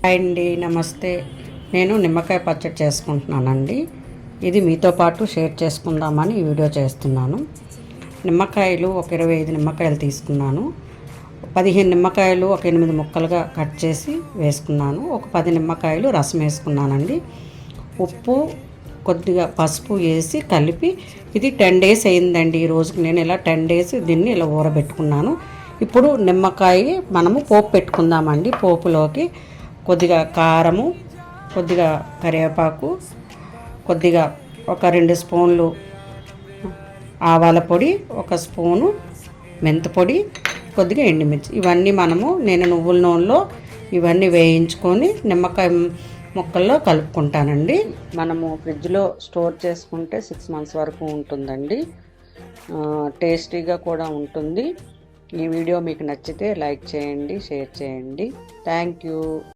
Hi అండి, నమస్తే. నేను నిమ్మకాయ పచ్చడి చేసుకుంటున్నానండి. ఇది మీతో పాటు షేర్ చేసుకుందామని ఈ వీడియో చేస్తున్నాను. నిమ్మకాయలు ఒక 25 నిమ్మకాయలు తీసుకున్నాను. 15 నిమ్మకాయలు ఒక 8 ముక్కలుగా కట్ చేసి వేసుకున్నాను. ఒక 10 నిమ్మకాయలు రసం వేసుకున్నానండి. ఉప్పు, కొద్దిగా పసుపు వేసి కలిపి ఇది 10 డేస్ అయిందండి. ఈ రోజుకి నేను ఇలా 10 డేస్ దీన్ని ఇలా ఊరబెట్టుకున్నాను. ఇప్పుడు నిమ్మకాయ మనము పోపు పెట్టుకుందామండి. పోపులోకి కొద్దిగా కారము, కొద్దిగా కరివేపాకు, కొద్దిగా ఒక 2 స్పూన్లు ఆవాల పొడి, ఒక స్పూను మెంతిపొడి, కొద్దిగా ఎండుమిర్చి, ఇవన్నీ నేను నువ్వుల నూనెలో ఇవన్నీ వేయించుకొని నిమ్మకాయ ముక్కల్లో కలుపుకుంటానండి. మనము ఫ్రిడ్జ్లో స్టోర్ చేసుకుంటే 6 months వరకు ఉంటుందండి. టేస్టీగా కూడా ఉంటుంది. ఈ వీడియో మీకు నచ్చితే లైక్ చేయండి, షేర్ చేయండి. Thank you.